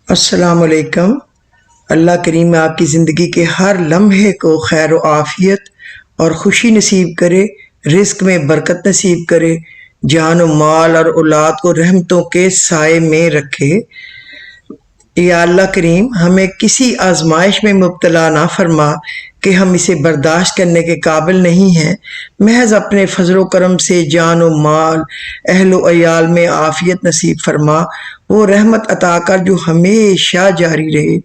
अस्सलाम वालेकुम। अल्लाह करीम आपकी ज़िंदगी के हर लम्हे को खैर व आफ़ियत और ख़ुशी नसीब करे, रिस्क में बरकत नसीब करे, जान व माल और औलाद को रहमतों के साए में रखे। या अल्लाह करीम हमें किसी आजमाइश में मुब्तला ना फरमा कि हम इसे बर्दाश्त करने के काबिल नहीं हैं। महज अपने फजल करम से जान व माल, अहल व अयाल में आफ़ियत नसीब फरमा। वो रहमत अता कर जो हमेशा जारी रहे,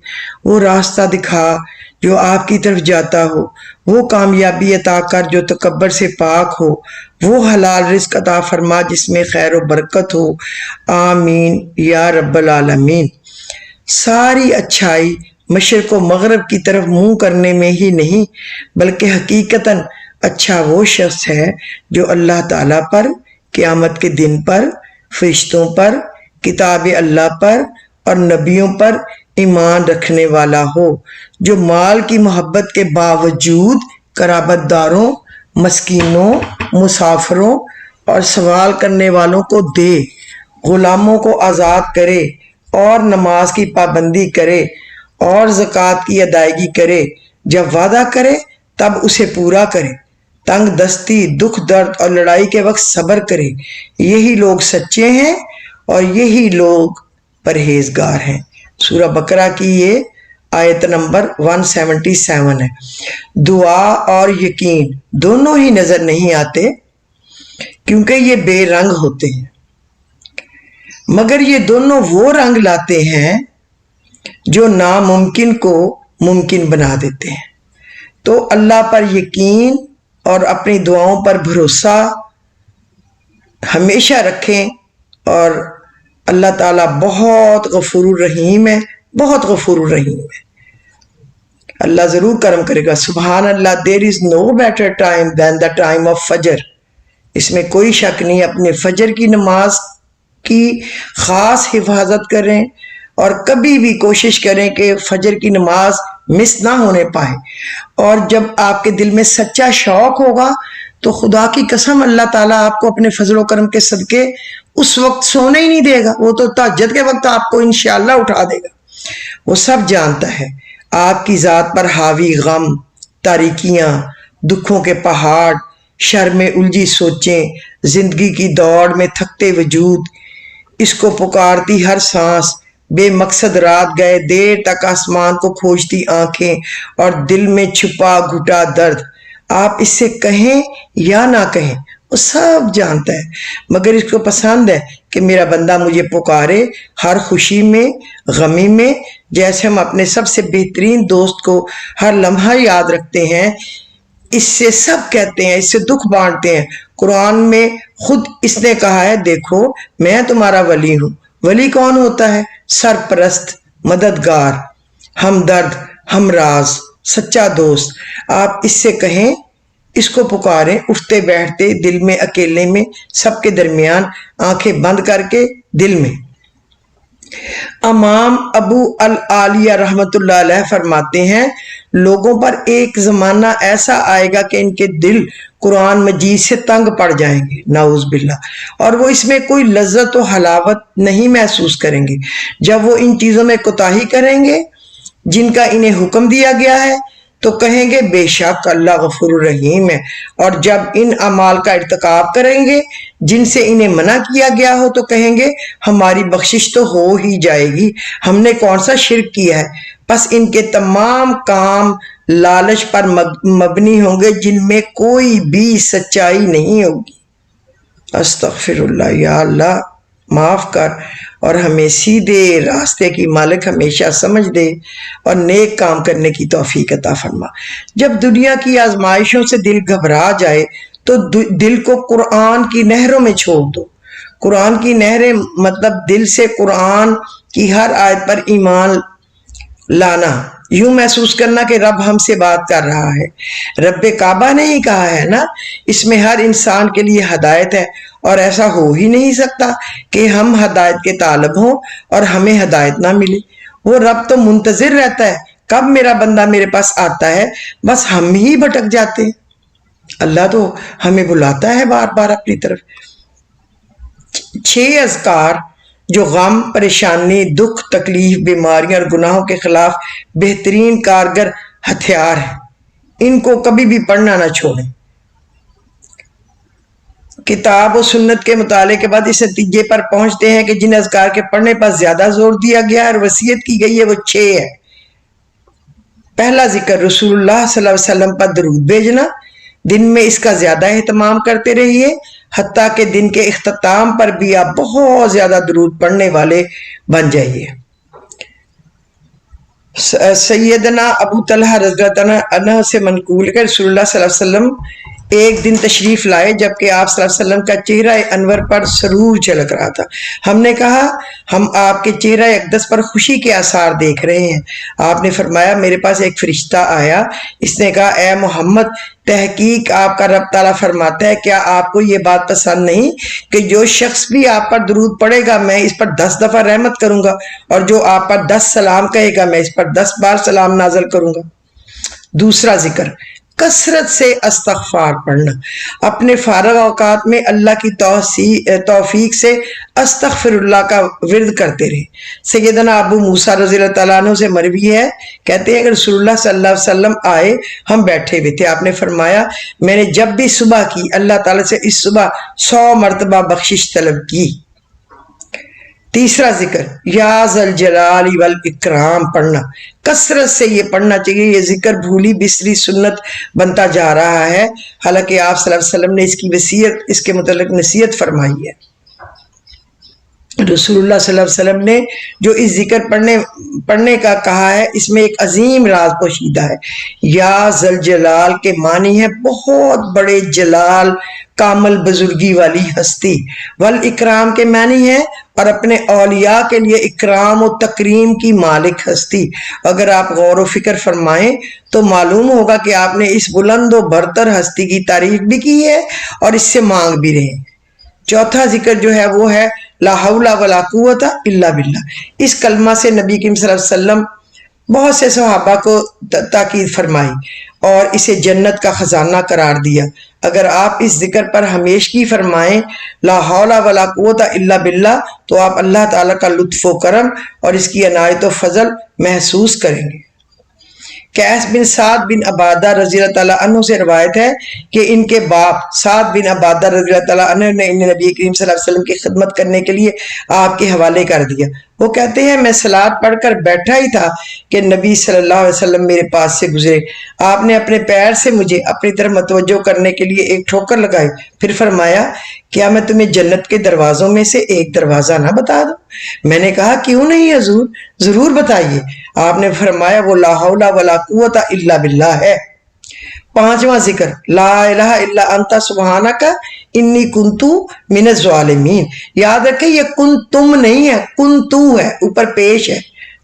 वो रास्ता दिखा जो आपकी तरफ जाता हो, वो कामयाबी अता कर जो तकब्बर से पाक हो, वो हलाल रिस्क अता फरमा जिसमें खैर व बरकत हो। आमीन या रब्बल आलमीन। सारी अच्छाई मशरिक़ व मग़रिब की तरफ मुंह करने में ही नहीं बल्कि हकीकतन अच्छा वो शख्स है जो अल्लाह ताला पर, क़यामत के दिन पर, फरिश्तों पर, किताब अल्लाह पर और नबियों पर ईमान रखने वाला हो, जो माल की मोहब्बत के बावजूद कराबतदारों, मस्कीनों, मुसाफिरों और सवाल करने वालों को दे, गुलामों को आज़ाद करे और नमाज की पाबंदी करे और ज़कात की अदायगी करे। जब वादा करे तब उसे पूरा करे, तंग दस्ती, दुख दर्द और लड़ाई के वक्त सब्र करे। यही लोग सच्चे हैं और यही लोग परहेजगार हैं। सूरह बकरा की ये आयत नंबर 177 है। दुआ और यकीन दोनों ही नजर नहीं आते क्योंकि ये बेरंग होते हैं, मगर ये दोनों वो रंग लाते हैं जो नामुमकिन को मुमकिन बना देते हैं। तो अल्लाह पर यकीन और अपनी दुआओं पर भरोसा हमेशा रखें और अल्लाह ताला बहुत गफूर रहीम है, बहुत गफूर रहीम है। अल्लाह ज़रूर करम करेगा। सुबहान अल्लाह, there is no better time than the time of फजर। इसमें कोई शक नहीं। अपने फजर की नमाज की ख़ास हिफाजत करें और कभी भी कोशिश करें कि फजर की नमाज मिस ना होने पाए। और जब आपके दिल में सच्चा शौक होगा तो खुदा की कसम अल्लाह ताला आपको अपने फजल करम के सदके उस वक्त सोने ही नहीं देगा। वो तो तहज्जुद के वक्त आपको इंशाअल्लाह उठा देगा। वो सब जानता है। आपकी ज़ात पर हावी गम, तारीकियाँ, दुखों के पहाड़, शर में उलझी सोचें, जिंदगी की दौड़ में थकते वजूद, इसको पुकारती हर सांस, बेमकसद रात गए देर तक आसमान को खोजती आंखें और दिल में छुपा घुटा दर्द। आप इससे कहें या ना कहें वो सब जानता है, मगर इसको पसंद है कि मेरा बंदा मुझे पुकारे हर खुशी में, गमी में। जैसे हम अपने सबसे बेहतरीन दोस्त को हर लम्हा याद रखते हैं, इससे सब कहते हैं, इससे दुख बांटते हैं। कुरान में खुद इसने कहा है, देखो मैं तुम्हारा वली हूँ। वली कौन होता है? सरपरस्त, मददगार, हमदर्द, हमराज, सच्चा दोस्त। आप इससे कहें, इसको पुकारें, उठते बैठते, दिल में, अकेले में, सबके दरमियान, आंखें बंद करके दिल में। इमाम अबू अल आलिया रहमतुल्लाह अलैह फरमाते हैं, लोगों पर एक जमाना ऐसा आएगा कि इनके दिल कुरान मजीद से तंग पड़ जाएंगे, नाउज़ बिल्लाह, और वो इसमें कोई लज्जत व हलावत नहीं महसूस करेंगे। जब वो इन चीज़ों में कोताही करेंगे जिनका इन्हें हुक्म दिया गया है तो कहेंगे बेशक अल्लाह गफूर रहीम है, और जब इन अमाल का इर्तिकाब करेंगे जिनसे इन्हें मना किया गया हो तो कहेंगे हमारी बख्शिश तो हो ही जाएगी, हमने कौन सा शिर्क किया है। बस इनके तमाम काम लालच पर मबनी होंगे जिनमें कोई भी सच्चाई नहीं होगी। अस्तगफिरुल्लाह, या अल्लाह माफ़ कर और हमें सीधे रास्ते की मालिक हमेशा समझ दे और नेक काम करने की तौफीक अता फरमा। जब दुनिया की आजमाइशों से दिल घबरा जाए तो दिल को कुरान की नहरों में छोड़ दो। कुरान की नहरें मतलब दिल से कुरान की हर आयत पर ईमान लाना, यूं महसूस करना कि रब हमसे बात कर रहा है। रब्बे काबा ने ही कहा है ना, इसमें हर इंसान के लिए हदायत है और ऐसा हो ही नहीं सकता कि हम हदायत के तालब हों और हमें हदायत ना मिले। वो रब तो मुंतजिर रहता है कब मेरा बंदा मेरे पास आता है, बस हम ही भटक जाते हैं। अल्लाह तो हमें बुलाता है बार बार अपनी तरफ। 6 अज़कार جو غم، پریشانی، دکھ، تکلیف، بیماریاں اور گناہوں کے خلاف بہترین کارگر ہتھیار ہیں۔ ان کو کبھی بھی پڑھنا نہ چھوڑیں۔ کتاب و سنت کے مطالعے کے بعد اس نتیجے پر پہنچتے ہیں کہ جن اذکار کے پڑھنے پر زیادہ زور دیا گیا اور وصیت کی گئی ہے وہ 6 ہے۔ پہلا ذکر رسول اللہ صلی اللہ علیہ وسلم پر درود بھیجنا، دن میں اس کا زیادہ اہتمام کرتے رہیے، حتیٰ کہ دن کے اختتام پر بھی آپ بہت زیادہ درود پڑھنے والے بن جائیے۔ سیدنا ابو طلحہ رضی اللہ عنہ سے منقول ہے کہ رسول اللہ صلی اللہ علیہ وسلم ایک دن تشریف لائے جبکہ آپ صلی اللہ علیہ وسلم کا چہرہ انور پر سرور جھلک رہا تھا۔ ہم نے کہا ہم آپ کے چہرہ اقدس پر خوشی کے آثار دیکھ رہے ہیں۔ آپ نے فرمایا میرے پاس ایک فرشتہ آیا، اس نے کہا اے محمد، تحقیق آپ کا رب تعالیٰ فرماتا ہے کیا آپ کو یہ بات پسند نہیں کہ جو شخص بھی آپ پر درود پڑے گا میں اس پر 10 دفعہ رحمت کروں گا، اور جو آپ پر 10 سلام کہے گا میں اس پر 10 بار سلام نازل کروں گا۔ دوسرا ذکر کثرت سے استغفار پڑھنا، اپنے فارغ اوقات میں اللہ کی توفیق سے استغفر اللہ کا ورد کرتے رہے۔ سیدنا ابو موسیٰ رضی اللہ تعالیٰ عنہ سے مروی ہے، کہتے ہیں کہ رسول اللہ صلی اللہ علیہ وسلم آئے، ہم بیٹھے ہوئے تھے، آپ نے فرمایا میں نے جب بھی صبح کی اللہ تعالیٰ سے اس صبح 100 مرتبہ بخشش طلب کی۔ تیسرا ذکر یا ذل جلال والاکرام پڑھنا، کثرت سے یہ پڑھنا چاہیے۔ یہ ذکر بھولی بسری سنت بنتا جا رہا ہے، حالانکہ آپ صلی اللہ علیہ وسلم نے اس کے متعلق نصیحت فرمائی ہے۔ رسول اللہ صلی اللہ علیہ وسلم نے جو اس ذکر پڑھنے کا کہا ہے اس میں ایک عظیم راز پوشیدہ ہے۔ یا ذل جلال کے معنی ہے بہت بڑے جلال، کامل بزرگی والی ہستی۔ والاکرام کے معنی ہے اور اپنے اولیاء کے لیے اکرام و تکریم کی مالک ہستی۔ اگر آپ غور و فکر فرمائیں تو معلوم ہوگا کہ آپ نے اس بلند و برتر ہستی کی تعریف بھی کی ہے اور اس سے مانگ بھی رہے ہیں۔ چوتھا ذکر جو ہے وہ ہے لا حول ولا قوت الا باللہ۔ اس کلمہ سے نبی کریم صلی اللہ علیہ وسلم بہت سے صحابہ کو تاکید فرمائی اور اسے جنت کا خزانہ قرار دیا۔ اگر آپ اس ذکر پر ہمیشگی فرمائیں لا حول ولا قوت الا باللہ تو آپ اللہ تعالیٰ کا لطف و کرم اور اس کی عنایت و فضل محسوس کریں گے۔ قیس بن سعد بن عبادہ رضی اللہ تعالیٰ عنہ سے روایت ہے کہ ان کے باپ سعد بن عبادہ رضی اللہ تعالیٰ عنہ نے انہیں نبی کریم صلی اللہ علیہ وسلم کی خدمت کرنے کے لیے آپ کے حوالے کر دیا۔ وہ کہتے ہیں میں صلاۃ پڑھ کر بیٹھا ہی تھا کہ نبی صلی اللہ علیہ وسلم میرے پاس سے گزرے۔ آپ نے اپنے پیر سے مجھے اپنی طرف متوجہ کرنے کے لیے ایک ٹھوکر لگائی، پھر فرمایا کیا میں تمہیں جنت کے دروازوں میں سے ایک دروازہ نہ بتا دوں؟ میں نے کہا کیوں نہیں حضور، ضرور بتائیے۔ آپ نے فرمایا وہ لا حول ولا قوت الا باللہ ہے۔ پانچواں ذکر لا الہ الا انت سبحانک انی کنتو من الظالمین۔ یاد رکھیں یہ کن تم نہیں ہے، کن تو ہے، اوپر پیش ہے،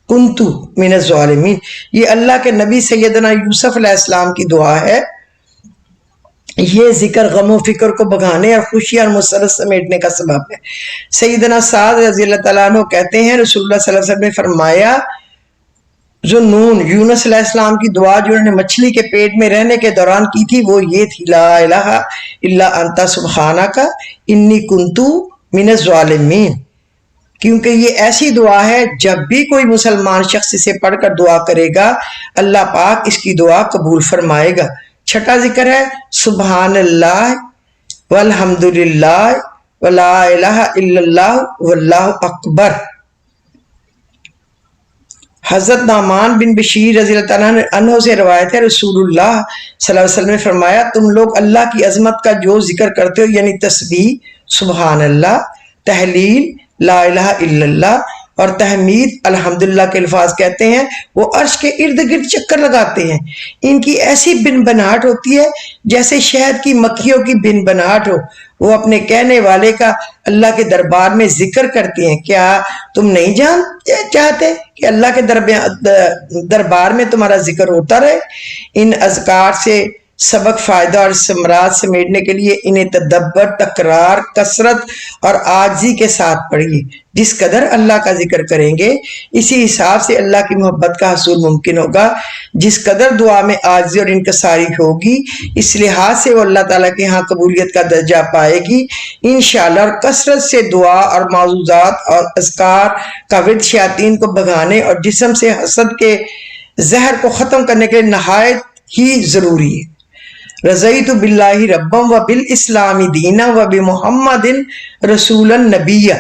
کنتو من الظالمین۔ یہ اللہ کے نبی سیدنا یوسف علیہ السلام کی دعا ہے۔ یہ ذکر غم و فکر کو بھگانے اور خوشی اور مسرت سمیٹنے کا سبب ہے۔ سیدنا سعد رضی اللہ تعالیٰ عنہ کہتے ہیں رسول اللہ صلی اللہ علیہ وسلم نے فرمایا ذوالنون یونس علیہ السلام کی دعا جو انہوں نے مچھلی کے پیٹ میں رہنے کے دوران کی تھی وہ یہ تھی لا الہ الا انت سبحانک انی کنتو من الظالمین، کیونکہ یہ ایسی دعا ہے جب بھی کوئی مسلمان شخص اسے پڑھ کر دعا کرے گا اللہ پاک اس کی دعا قبول فرمائے گا۔ چھٹا ذکر ہے سبحان اللہ والحمد للہ ولا الہ الا اللہ واللہ اکبر۔ حضرت نعمان بن بشیر رضی اللہ عنہ سے روایت ہے رسول اللہ صلی اللہ علیہ وسلم نے فرمایا تم لوگ اللہ کی عظمت کا جو ذکر کرتے ہو یعنی تسبیح سبحان اللہ، تحلیل لا الہ الا اللہ اور تحمید الحمدللہ کے الفاظ کہتے ہیں وہ عرش کے ارد گرد چکر لگاتے ہیں۔ ان کی ایسی بن بناہٹ ہوتی ہے جیسے شہد کی مکھیوں کی بن بناہٹ ہو۔ وہ اپنے کہنے والے کا اللہ کے دربار میں ذکر کرتی ہیں۔ کیا تم نہیں چاہتے کہ اللہ کے دربار میں تمہارا ذکر ہوتا رہے؟ ان اذکار سے सबक फायदा और समरात समेटने के लिए इन्हें तदब्बर, तकरार, कसरत और आजी के साथ पढ़िए। जिस कदर अल्लाह का जिक्र करेंगे इसी हिसाब से अल्लाह की मोहब्बत का हसूल मुमकिन होगा। जिस कदर दुआ में आजी और इनकसारी होगी इस लिहाज से वो अल्लाह ताला के यहाँ कबूलियत का दर्जा पाएगी इंशाअल्लाह। और कसरत से दुआ और मौजूदात और अस्कार का विद शयातीन को भगाने और जिस्म से हसद के जहर को ख़त्म करने के लिए नहायत ही ज़रूरी है। रज़ईतु बिल्लाहि रब्बम व बिल इस्लामी दीना व बि मुहम्मदिन रसूलन नबिया।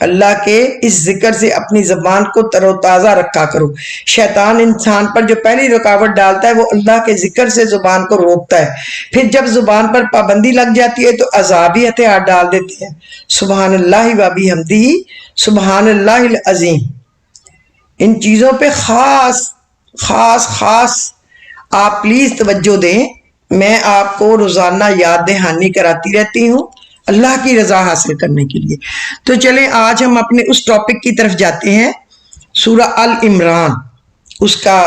अल्लाह के इस जिक्र से अपनी ज़बान को तरोताज़ा रखा करो। शैतान इंसान पर जो पहली रुकावट डालता है वो अल्लाह के जिक्र से ज़ुबान को रोकता है। फिर जब ज़ुबान पर पाबंदी लग जाती है तो अज़ाबी हथियार डाल देते हैं। सुबहानल्लाहि व बिहम्दिही सुबहानल्लाहिल अज़ीम। इन चीज़ों पे खास खास खास आप प्लीज़ तवज्जो दें। मैं आपको रोज़ाना याद दहानी कराती रहती हूँ अल्लाह की रज़ा हासिल करने के लिए। तो चलें आज हम अपने उस टॉपिक की तरफ जाते हैं, सूरह अल इमरान। उसका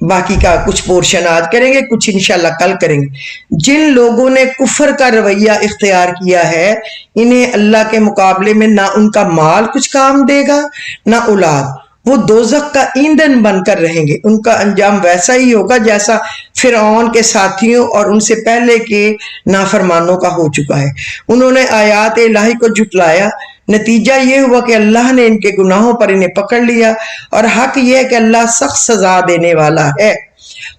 बाकी का कुछ पोर्शन आज करेंगे, कुछ इंशाल्लाह कल करेंगे। जिन लोगों ने कुफर का रवैया इख्तियार किया है इन्हें अल्लाह के मुकाबले में ना उनका माल कुछ काम देगा ना औलाद। वो दोज़ख का ईंधन बनकर रहेंगे। उनका अंजाम वैसा ही होगा जैसा फिरौन के साथियों और उनसे पहले के नाफरमानों का हो चुका है। उन्होंने आयात इलाही को झुटलाया। नतीजा ये हुआ कि अल्लाह ने इनके गुनाहों पर इन्हें पकड़ लिया और हक यह है कि अल्लाह सख्त सजा देने वाला है।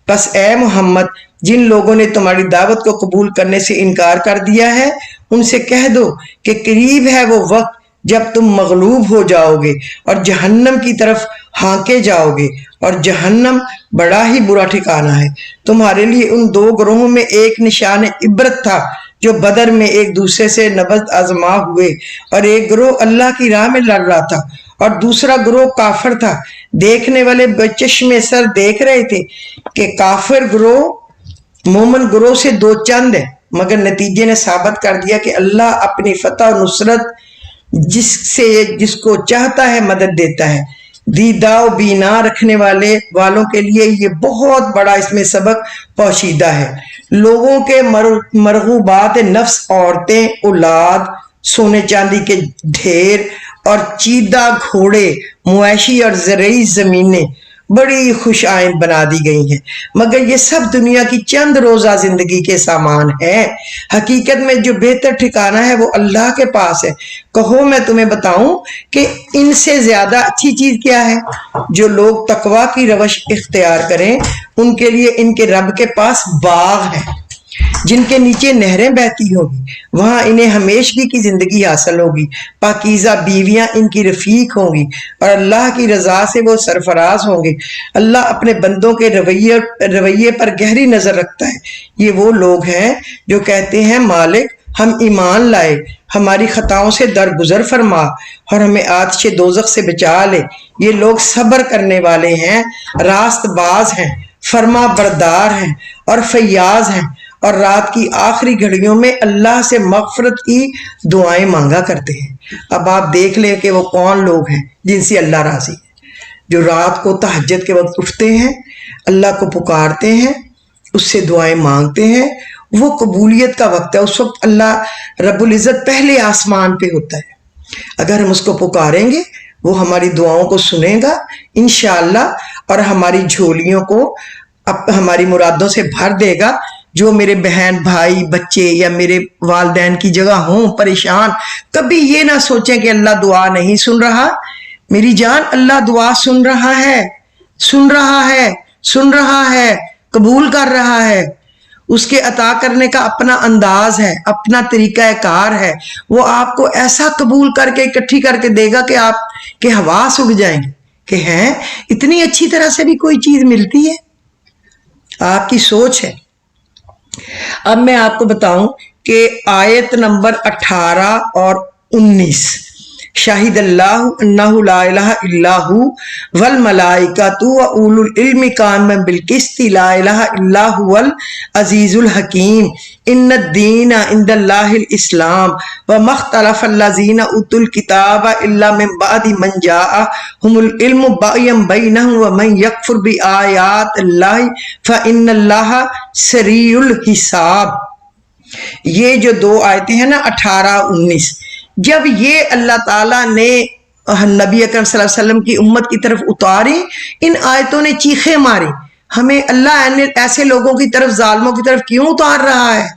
बस ए मोहम्मद, जिन लोगों ने तुम्हारी दावत को कबूल करने से इनकार कर दिया है उनसे कह दो कि करीब है वो वक्त जब तुम मगलूब हो जाओगे और जहन्नम की तरफ हांके जाओगे और जहन्नम बड़ा ही बुरा ठिकाना है। तुम्हारे लिए उन दो ग्रोहों में एक निशान इबरत था जो बदर में एक दूसरे से नबज़ आजमा हुए और एक ग्रोह अल्लाह की राह में लड़ रहा था और दूसरा ग्रोह काफिर था। देखने वाले बचश्मे सर देख रहे थे कि काफिर ग्रोह मोमिन ग्रोह से दो चंद है, मगर नतीजे ने साबित कर दिया कि अल्लाह अपनी फतह और नुसरत जिससे जिसको चाहता है मदद देता है। दीदाव बीना रखने वालों के लिए ये बहुत बड़ा इसमें सबक पोशीदा है। लोगों के मरगूबात नफ्स, औरतें, औलाद, सोने चांदी के ढेर और चीदा घोड़े, मुआशी और ज़रई ज़मीनें बड़ी खुश आइंद बना दी गई हैं, मगर ये सब दुनिया की चंद रोज़ा जिंदगी के सामान है। हकीकत में जो बेहतर ठिकाना है वो अल्लाह के पास है। कहो मैं तुम्हें बताऊं कि इनसे ज्यादा अच्छी चीज क्या है? जो लोग तकवा की रवश इख्तियार करें उनके लिए इनके रब के पास बाग है जिनके नीचे नहरें बहती होगी। वहां इन्हें हमेशगी की जिंदगी हासिल होगी। पाकीज़ा बीवियां इनकी रफीक होंगी और अल्लाह की रजा से वो सरफराज होंगे। अल्लाह अपने बंदों के रवैये पर गहरी नजर रखता है। ये वो लोग हैं जो कहते हैं मालिक हम ईमान लाए, हमारी खताओं से दरगुजर फरमा और हमें आतिश दोज़ख से बचा ले। ये लोग सब्र करने वाले हैं, रास्तबाज हैं, फरमा बरदार हैं और फैयाज हैं और रात की आखिरी घड़ियों में अल्लाह से मग़फ़िरत की दुआएं मांगा करते हैं। अब आप देख लें कि वो कौन लोग हैं जिनसे अल्लाह राज़ी है, जो रात को तहज्जुद के वक्त उठते हैं, अल्लाह को पुकारते हैं, उससे दुआएं मांगते हैं। वो कबूलियत का वक्त है, उस वक्त अल्लाह रब्बुल इज़्ज़त पहले आसमान पे होता है। अगर हम उसको पुकारेंगे वो हमारी दुआओं को सुनेगा इंशाअल्लाह और हमारी झोलियों को हमारी मुरादों से भर देगा। जो मेरे बहन भाई बच्चे या मेरे वालिदैन की जगह हों परेशान, कभी ये ना सोचें कि अल्लाह दुआ नहीं सुन रहा। मेरी जान, अल्लाह दुआ सुन रहा है, सुन रहा है, सुन रहा है, कबूल कर रहा है। उसके अता करने का अपना अंदाज है, अपना तरीका कार है। वो आपको ऐसा कबूल करके इकट्ठी करके देगा कि आपके हवास उग जाएंगे कि हैं इतनी अच्छी तरह से भी कोई चीज मिलती है। आपकी सोच है। अब मैं आपको बताऊं कि आयत नंबर 18 और 19 शाहिदल्लाहु अन्नहु ला इलाहा इल्लाहु वल मलाइकातु व उलुल इल्मि काइमन बिल क़िस्ति ला इलाहा इल्ला हुवल अज़ीज़ुल हकीम इन्नद-दीना इंदल्लाहिल इस्लाम व मख्तलफ़ल्लज़ीना उतुल किताब इल्ला मिन बअदि मन जाअहुमुल इल्मु बग़यन बैनहुम व मन यकफ़ुर बि आयातिल्लाहि फ़ इन्नल्लाहा सरीउल हिसाब। ये जो दो आयतें हैं ना 18-19, जब ये अल्लाह ताला ने नबी अकरम सल्लल्लाहु अलैहि वसल्लम की उम्मत की तरफ उतारी, इन आयतों ने चीखें मारी, हमें अल्लाह ने ऐसे लोगों की तरफ, जालिमों की तरफ क्यों उतार रहा है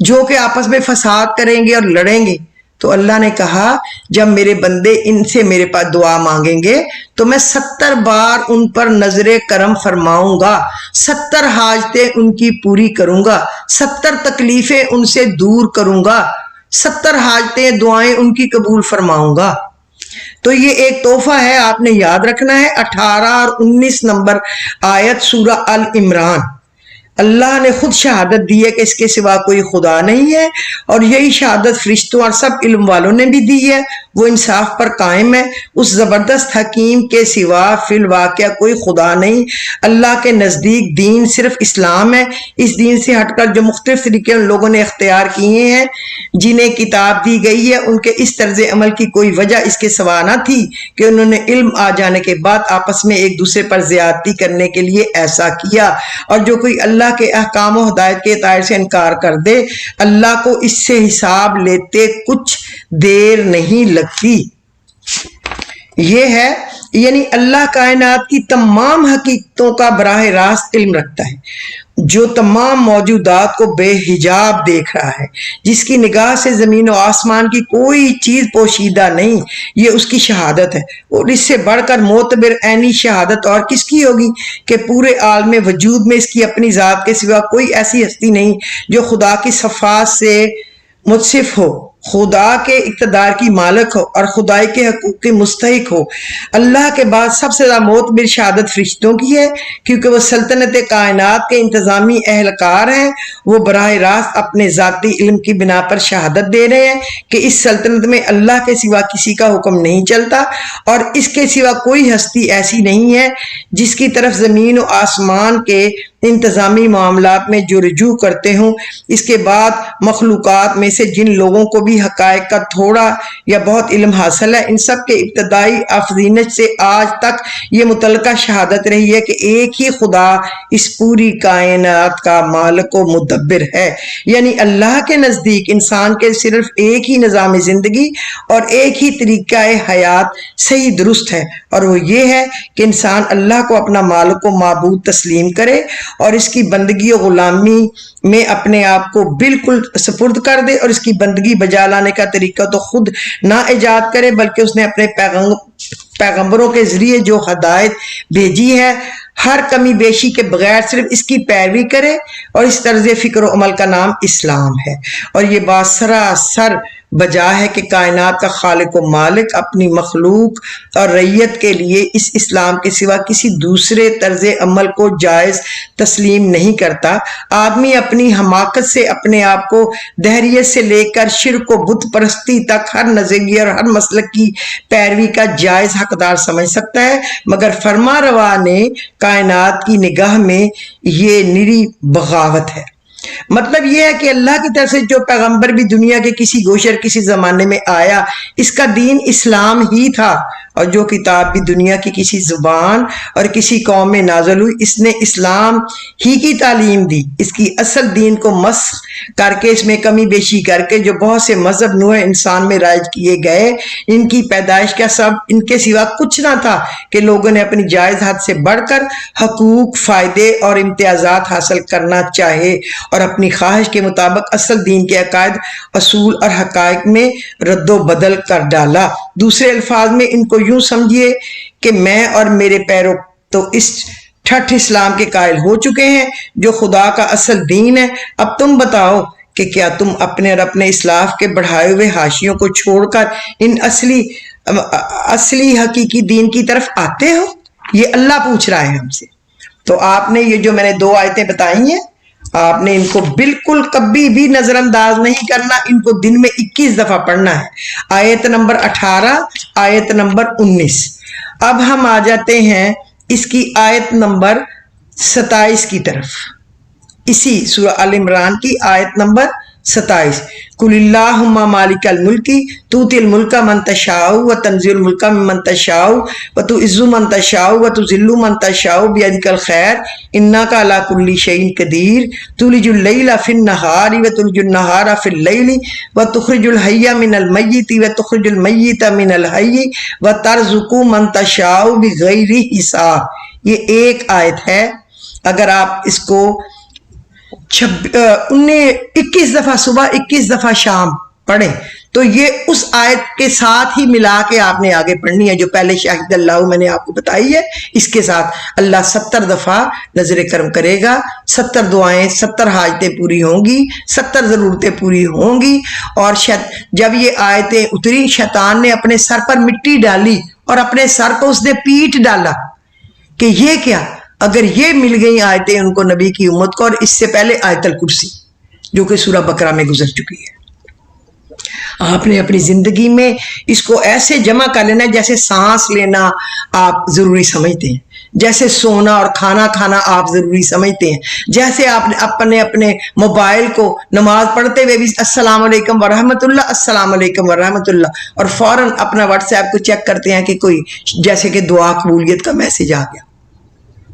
जो कि आपस में फसाद करेंगे और लड़ेंगे। तो अल्लाह ने कहा जब मेरे बंदे इनसे मेरे पास दुआ मांगेंगे तो मैं 70 बार उन पर नजरे करम फरमाऊंगा, 70 हाजतें उनकी पूरी करूंगा, 70 तकलीफें उनसे दूर करूंगा, 70 हाजतें दुआएं उनकी कबूल फरमाऊंगा। तो ये एक तोहफा है, आपने याद रखना है। 18 और 19 नंबर आयत सूरा अल इमरान। अल्लाह ने खुद शहादत दी है कि इसके सिवा कोई खुदा नहीं है, और यही शहादत फरिश्तों और सब इल्म वालों ने भी दी है। वो इंसाफ पर कायम है, उस जबरदस्त हकीम के सिवा फिल वाक़या कोई खुदा नहीं। अल्लाह के नज़दीक दीन सिर्फ इस्लाम है। इस दीन से हटकर जो मुख्तलिफ तरीके उन लोगों ने इख्तियार किए हैं जिन्हें किताब दी गई है, उनके इस तर्ज अमल की कोई वजह इसके सिवा न थी कि उन्होंने इल्म आ जाने के बाद आपस में एक दूसरे पर ज्यादती करने के लिए ऐसा किया। और जो कोई अल्लाह के अहकाम और हिदायत के तार से इनकार कर दे, अल्लाह को इससे हिसाब लेते कुछ देर नहीं लगती। ये है यानी अल्लाह कायनात की तमाम हकीकतों का बराह रास्त इल्म रखता है, जो तमाम मौजूदात को बेहिजाब देख रहा है, जिसकी निगाह से जमीन और आसमान की कोई चीज पोशीदा नहीं। ये उसकी शहादत है, और इससे बढ़कर मोतबर ऐनी शहादत और किसकी होगी कि पूरे आलम वजूद में इसकी अपनी जात के सिवा कोई ऐसी हस्ती नहीं जो खुदा की सफ़ात से मुत्सिफ हो, खुदा के इक़्तिदार की मालिक हो और खुदाई के हकूक़ की मुस्तहिक हो। अल्लाह के बाद सबसे ज़्यादा मोतबर शहादत फरिश्तों की है, क्योंकि वो सल्तनत कायनात के इंतज़ामी अहलकार हैं। वो बराह रास्त अपने ज़ाती इल्म की बिना पर शहादत दे रहे हैं कि इस सल्तनत में अल्लाह के सिवा किसी का हुक्म नहीं चलता, और इसके सिवा कोई हस्ती ऐसी नहीं है जिसकी तरफ ज़मीन और आसमान के इंतज़ामी मामलात में जो रुजू करते हों। इसके बाद मखलूक़ात में से जिन लोगों को भी हक़ाइक़ का थोड़ा या बहुत इल्म हासिल है, इन सब के इब्तदाई अफजीनत से आज तक ये मुतलका शहादत रही है कि एक ही खुदा इस पूरी कायनात का मालिक व मुदब्बिर है। यानी अल्लाह के नज़दीक इंसान के सिर्फ एक ही निज़ाम ज़िंदगी और एक ही तरीक़ा हयात सही दुरुस्त है, और वो ये है कि इंसान अल्लाह को अपना मालिक व माबूद तस्लीम करे और इसकी बंदगी और गुलामी में अपने आप को बिल्कुल सुपुर्द कर दे, और इसकी बंदगी बजा लाने का तरीका तो खुद ना इजाद करे, बल्कि उसने अपने पैगंबरों के जरिए जो हदायत भेजी है हर कमी बेशी के बगैर सिर्फ इसकी पैरवी करे, और इस तर्ज फिक्र और अमल का नाम इस्लाम है। और ये बात सरासर बजा है कि कायनात का खालिक व मालिक अपनी मखलूक और रैयत के लिए इस इस्लाम के सिवा किसी दूसरे तर्ज अमल को जायज़ तस्लीम नहीं करता। आदमी अपनी हमाकत से अपने आप को दहरियत से लेकर शिर्क व बुत परस्ती तक हर नज़रिए और हर मसलक की पैरवी का जायज़ हकदार समझ सकता है, मगर फरमा रवा ने कायनात की निगाह में ये निरी बगावत है। मतलब यह है कि अल्लाह की तरफ से जो पैगंबर भी दुनिया के किसी गोशर किसी जमाने में आया, इसका दीन इस्लाम ही था, और जो किताब भी दुनिया की किसी जुबान और किसी कौम में नाज़िल हुई, इसने इस्लाम ही की तालीम दी। इसकी असल दीन को मस्ख करके, इसमें कमी बेशी करके जो बहुत से मजहब नूह इंसान में राइज किए गए, इनकी पैदाइश का सब इनके सिवा कुछ ना था कि लोगों ने अपनी जायज़ हद से बढ़कर हकूक, फ़ायदे और इम्तियाज़ात हासिल करना चाहे और अपनी ख्वाहिश के मुताबिक असल दीन के अकायद, असूल और हक़ाइक़ में रद्दो बदल कर डाला। दूसरे अल्फाज में इनको यूं समझिए कि मैं और मेरे पैरों तो इस ठठ इस्लाम के कायल हो चुके हैं जो खुदा का असल दीन है। अब तुम बताओ कि क्या तुम अपने और अपने इस्लाफ के बढ़ाए हुए हाशियों को छोड़कर इन असली हकीकी दीन की तरफ आते हो? ये अल्लाह पूछ रहा है हमसे। तो आपने ये जो मैंने दो आयतें बताई हैं, आपने इनको बिल्कुल कभी भी नजरअंदाज नहीं करना, इनको दिन में 21 दफा पढ़ना है। आयत नंबर 18, आयत नंबर 19। अब हम आ जाते हैं इसकी आयत नंबर 27 की तरफ, इसी सूरह अल इमरान की आयत नंबर 27 कुलिल्लाहुम्मा मालिकल मुल्की तूतिल मुल्का मन तशाउ व तंजिल मुल्का मिम्मन तशाउ व तुइज्जु मन तशाउ व तुजिल्लु मन तशाउ बियदिकल खैर इन्नका अला कुल्ली शैइन कदीर तुलिजुल लैला फिन नहारी व तुलिजुन नहारा फिल लैली व तुखरिजुल हय्या मिनल मय्यिति व तुखरिजुल मय्यिता मिनल हय्यि व तरजुकु मन तशाउ बिगैरि हिसाब। ये एक आयत है, अगर आप इसको 21 दफा सुबह 21 दफा शाम पढ़ें तो ये उस आयत के साथ ही मिला के आपने आगे पढ़नी है जो पहले शाहिद अल्लाह मैंने आपको बताई है। इसके साथ अल्लाह 70 दफा नजर करम करेगा, 70 दुआएं 70 हाजतें पूरी होंगी, 70 जरूरतें पूरी होंगी। और जब ये आयतें उतरी शैतान ने अपने सर पर मिट्टी डाली और अपने सर को उसने पीट डाला कि ये क्या, अगर ये मिल गई आयतें उनको नबी की उम्मत को, और इससे पहले आयतल कुर्सी जो कि सूरह बकरा में गुजर चुकी है, आपने अपनी जिंदगी में इसको ऐसे जमा कर लेना है जैसे सांस लेना आप जरूरी समझते हैं, जैसे सोना और खाना खाना आप जरूरी समझते हैं, जैसे आप अपने अपने मोबाइल को नमाज पढ़ते हुए भी अस्सलाम वालेकुम वरहमतुल्लाह अस्सलाम वालेकुम वरहमतुल्लाह और फौरन अपना व्हाट्सएप को चेक करते हैं कि कोई जैसे कि दुआ कबूलियत का मैसेज आ गया।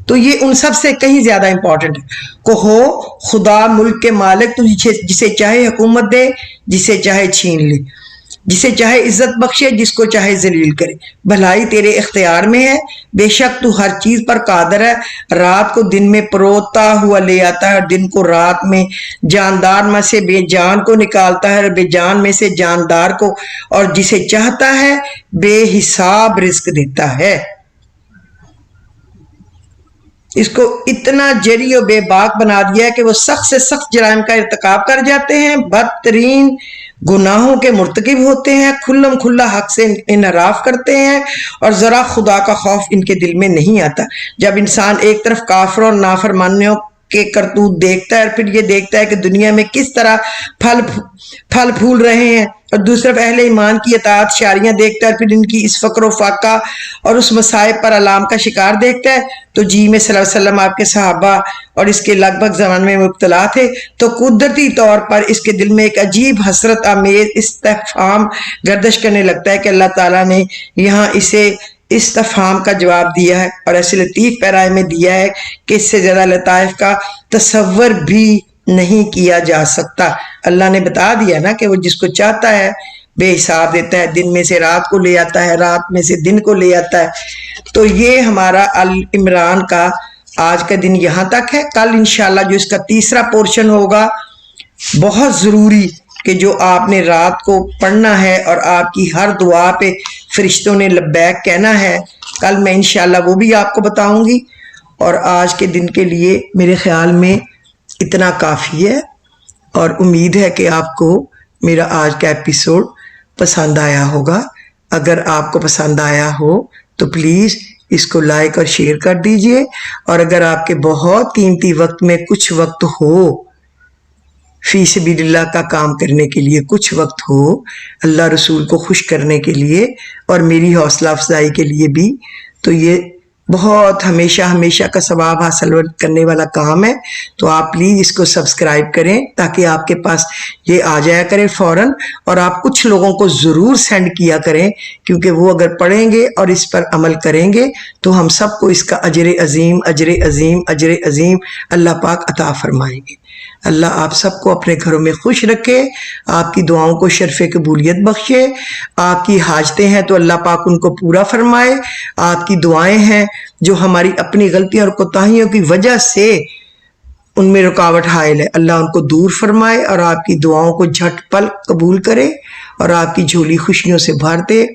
तो ये उन सब से कहीं ज्यादा इंपॉर्टेंट है। कहो खुदा मुल्क के मालिक तो जिसे चाहे हुकूमत दे, जिसे चाहे छीन ले, जिसे चाहे इज्जत बख्शे, जिसको चाहे जलील करे, भलाई तेरे इख्तियार में है, बेशक तू हर चीज पर कादर है। रात को दिन में परोता हुआ ले आता है, दिन को रात में, जानदार में से बेजान को निकालता है, बेजान में से जानदार को, और जिसे चाहता है बेहिसाब रिस्क देता है। इसको इतना जरी और बेबाक बना दिया है कि वो सख्त से सख्त जराइम का इर्तिकाब कर जाते हैं, बदतरीन गुनाहों के मुर्तकिब होते हैं, खुल्लम खुल्ला हक से इनहराफ करते हैं और जरा खुदा का खौफ इनके दिल में नहीं आता। जब इंसान एक तरफ काफिरों और नाफरमानियों के करतूत देखता है और फिर ये देखता है कि दुनिया में किस तरह फल फूल रहे हैं, और दूसरी तरफ अहले ईमान की अताअत शारियां देखता है, फिर इनकी इस फक्र फाका और उस मसाइब पर अलाम का शिकार देखता है, तो जी में सल्लल्लाहु अलैहि वसल्लम आपके सहाबा और इसके लगभग जमान में मुब्तला थे, तो कुदरती तौर पर इसके दिल में एक अजीब हसरत आमेज इस्तिफ़हाम गर्दिश करने लगता है कि अल्लाह ताला ने यहाँ इसे इस्तिफ़हाम का जवाब दिया है और ऐसे लतीफ़ पैराए में दिया है कि इससे ज़्यादा लताइफ का तसव्वुर भी नहीं किया जा सकता। अल्लाह ने बता दिया ना कि वो जिसको चाहता है बेहिसाब देता है, दिन में से रात को ले आता है, रात में से दिन को ले आता है। तो ये हमारा अल इमरान का आज का दिन यहाँ तक है। कल इंशाल्लाह जो इसका तीसरा पोर्शन होगा, बहुत ज़रूरी कि जो आपने रात को पढ़ना है और आपकी हर दुआ पे फरिश्तों ने लब्बैक कहना है, कल मैं इंशाल्लाह वो भी आपको बताऊंगी। और आज के दिन के लिए मेरे ख्याल में इतना काफ़ी है और उम्मीद है कि आपको मेरा आज का एपिसोड पसंद आया होगा। अगर आपको पसंद आया हो तो प्लीज़ इसको लाइक और शेयर कर दीजिए, और अगर आपके बहुत कीमती वक्त में कुछ वक्त हो फी सबीलिल्लाह का काम करने के लिए, कुछ वक्त हो अल्लाह रसूल को खुश करने के लिए और मेरी हौसला अफजाई के लिए भी, तो ये बहुत हमेशा हमेशा का सवाब हासिल करने वाला काम है। तो आप प्लीज़ इसको सब्सक्राइब करें ताकि आपके पास ये आ जाया करे फ़ौरन, और आप कुछ लोगों को ज़रूर सेंड किया करें, क्योंकि वो अगर पढ़ेंगे और इस पर अमल करेंगे तो हम सबको इसका अजर अजीम अजर अजीम अजर अजीम अल्लाह पाक अता फरमाएंगे। अल्लाह आप सबको अपने घरों में खुश रखे, आपकी दुआओं को शर्फ़ कबूलियत बख्शे, आपकी हाजतें हैं तो अल्लाह पाक उनको पूरा फरमाए, आपकी दुआएं हैं जो हमारी अपनी गलतियों और कोताहियों की वजह से उनमें रुकावट हायल है, अल्लाह उनको दूर फरमाए और आपकी दुआओं को झटपल कबूल करे और आपकी झोली खुशियों से भर दे।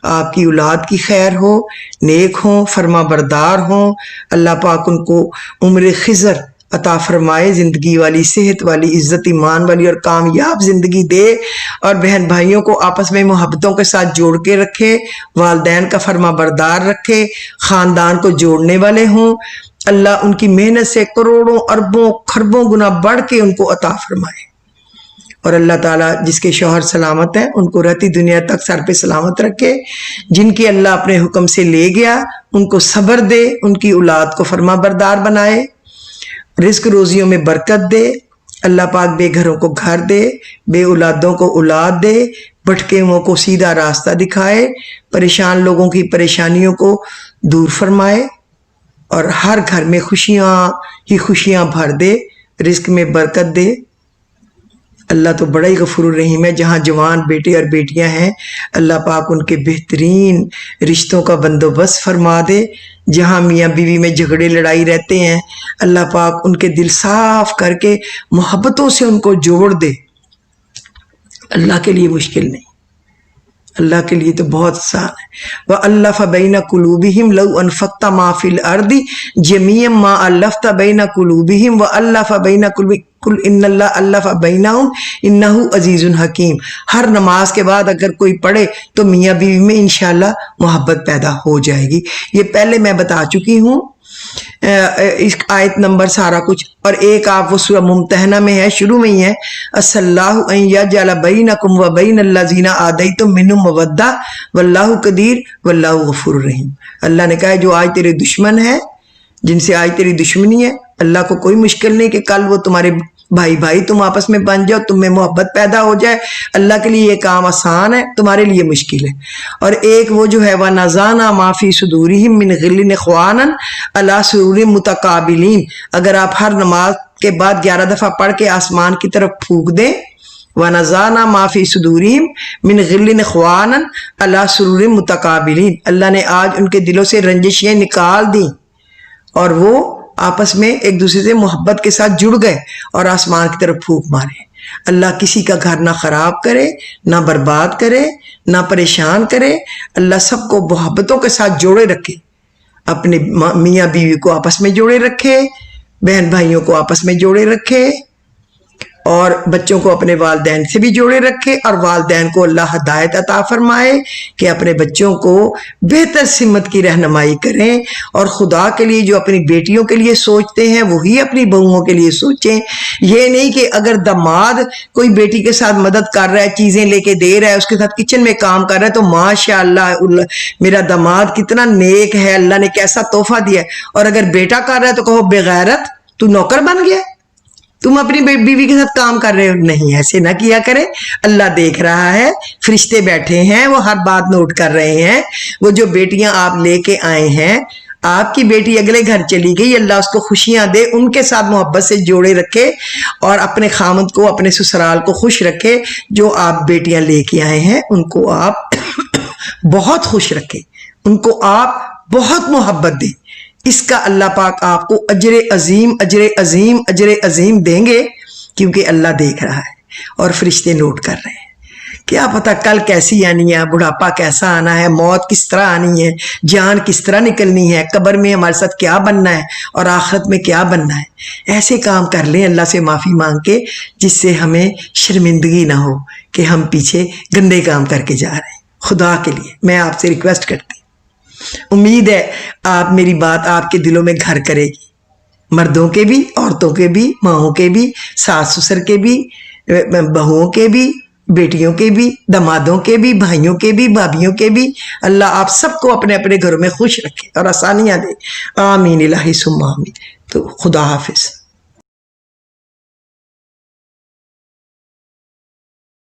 आपकी औलाद की खैर हो, नेक हो, फरमा बरदार हो, अल्लाह पाक उनको उम्र खिज़र अता फरमाए, ज़िंदगी वाली, सेहत वाली, इज़्ज़त ईमान वाली और कामयाब ज़िंदगी दे, और बहन भाइयों को आपस में मोहब्बतों के साथ जोड़ के रखे, वालदैन का फरमा बरदार रखे, ख़ानदान को जोड़ने वाले हों। अल्लाह उनकी मेहनत से करोड़ों अरबों खरबों गुना बढ़ के उनको अता फरमाए, और अल्लाह ताला जिसके शौहर सलामत हैं उनको रहती दुनिया तक सर पे सलामत रखे, जिनकी अल्लाह अपने हुक्म से ले गया उनको सब्र दे, उनकी औलाद को फरमा बरदार बनाए, रिस्क रोजियों में बरकत दे, اللہ پاک بے گھروں کو گھر دے، بے اولادوں کو اولاد دے، بھٹکے ہوئوں کو سیدھا راستہ دکھائے، پریشان لوگوں کی پریشانیوں کو دور فرمائے، اور ہر گھر میں خوشیاں ہی خوشیاں بھر دے، رزق میں برکت دے۔ اللہ تو بڑا ہی غفور الرحیم ہے۔ جہاں جوان بیٹے اور بیٹیاں ہیں، اللہ پاک ان کے بہترین رشتوں کا بندوبست فرما دے۔ جہاں میاں بیوی میں جھگڑے لڑائی رہتے ہیں، اللہ پاک ان کے دل صاف کر کے محبتوں سے ان کو جوڑ دے۔ اللہ کے لیے مشکل نہیں، اللہ کے لیے تو بہت آسان ہے۔ وَأَلَّفَ بَيْنَ قُلُوبِهِمْ لَوْ أَنفَقْتَ مَا فِي الْأَرْضِ جَمِيعًا مَا أَلَّفْتَ بَيْنَ قُلُوبِهِمْ وَأَلَّفَ بَيْنَ قُلْ إِنَّ اللَّهَ أَلَّفَ بَيْنَهُمْ إِنَّهُ عَزِيزٌ حَكِيمٌ۔ ہر نماز کے بعد اگر کوئی پڑھے تو میاں بیوی میں انشاءاللہ محبت پیدا ہو جائے گی۔ یہ پہلے میں بتا چکی ہوں، اس آیت نمبر سارا کچھ، اور ایک آپ وہ سورہ ممتحنہ میں ہے، شروع میں ہی ہے، عَسَى اللَّهُ أَن يَجْعَلَ بَيْنَكُمْ وَبَيْنَ الَّذِينَ عَادَيْتُم مِّنْهُم مَّوَدَّةً وَاللَّهُ قَدِيرٌ وَاللَّهُ غَفُورٌ رَحِيمٌ۔ اللہ نے کہا ہے جو آج تیرے دشمن ہے، جن سے آج تیری دشمنی ہے، اللہ کو کوئی مشکل نہیں کہ کل وہ تمہارے بھائی تم آپس میں بن جاؤ، تم میں محبت پیدا ہو جائے۔ اللہ کے لیے یہ کام آسان ہے، تمہارے لیے مشکل ہے۔ اور ایک وہ جو ہے وَنَزَعْنَا مَا فِي صُدُورِهِم مِّن غِلٍّ إِخْوَانًا عَلَىٰ سُرُرٍ مُتَقَابِلِينَ۔ اگر آپ ہر نماز کے بعد 11 دفعہ پڑھ کے آسمان کی طرف پھونک دیں، وَنَزَعْنَا مَا فِي صُدُورِهِم مِّن غِلٍّ إِخْوَانًا عَلَىٰ سُرُرٍ مُتَقَابِلِينَ، اللہ نے آج ان کے دلوں سے رنجشیں نکال دیں اور وہ آپس میں ایک دوسرے سے محبت کے ساتھ جڑ گئے اور آسمان کی طرف پھونک مارے۔ اللہ کسی کا گھر نہ خراب کرے، نہ برباد کرے، نہ پریشان کرے۔ اللہ سب کو محبتوں کے ساتھ جوڑے رکھے، اپنے میاں بیوی کو آپس میں جوڑے رکھے، بہن بھائیوں کو آپس میں جوڑے رکھے، اور بچوں کو اپنے والدین سے بھی جوڑے رکھے، اور والدین کو اللہ ہدایت عطا فرمائے کہ اپنے بچوں کو بہتر سمت کی رہنمائی کریں، اور خدا کے لیے جو اپنی بیٹیوں کے لیے سوچتے ہیں وہی اپنی بہوؤں کے لیے سوچیں۔ یہ نہیں کہ اگر داماد کوئی بیٹی کے ساتھ مدد کر رہا ہے، چیزیں لے کے دے رہا ہے، اس کے ساتھ کچن میں کام کر رہا ہے، تو ماشاء اللہ میرا داماد کتنا نیک ہے، اللہ نے کیسا تحفہ دیا ہے، اور اگر بیٹا کر رہا ہے تو کہو بغیرت، تو نوکر بن گیا، تم اپنی بیوی کے ساتھ کام کر رہے ہو۔ نہیں، ایسے نہ کیا کرے، اللہ دیکھ رہا ہے، فرشتے بیٹھے ہیں، وہ ہر بات نوٹ کر رہے ہیں۔ وہ جو بیٹیاں آپ لے کے آئے ہیں، آپ کی بیٹی اگلے گھر چلی گئی، اللہ اس کو خوشیاں دے، ان کے ساتھ محبت سے جوڑے رکھے، اور اپنے خامد کو، اپنے سسرال کو خوش رکھے۔ جو آپ بیٹیاں لے کے آئے ہیں ان کو آپ بہت خوش رکھیں، ان کو آپ بہت محبت دیں۔ اس کا اللہ پاک آپ کو اجر عظیم اجر عظیم اجر عظیم دیں گے، کیونکہ اللہ دیکھ رہا ہے اور فرشتے نوٹ کر رہے ہیں۔ کیا پتہ کل کیسی آنی ہے، بڑھاپا کیسا آنا ہے، موت کس طرح آنی ہے، جان کس طرح نکلنی ہے، قبر میں ہمارے ساتھ کیا بننا ہے اور آخرت میں کیا بننا ہے۔ ایسے کام کر لیں اللہ سے معافی مانگ کے، جس سے ہمیں شرمندگی نہ ہو کہ ہم پیچھے گندے کام کر کے جا رہے ہیں۔ خدا کے لیے میں آپ سے ریکویسٹ کرتی ہوں، امید ہے آپ میری بات آپ کے دلوں میں گھر کرے گی، مردوں کے بھی، عورتوں کے بھی، ماؤں کے بھی، ساس سسر کے بھی، بہوؤں کے بھی، بیٹیوں کے بھی، دامادوں کے بھی، بھائیوں کے بھی، بھابھیوں کے بھی۔ اللہ آپ سب کو اپنے اپنے گھروں میں خوش رکھے اور آسانیاں دے۔ آمین الہی ثم آمین۔ تو خدا حافظ۔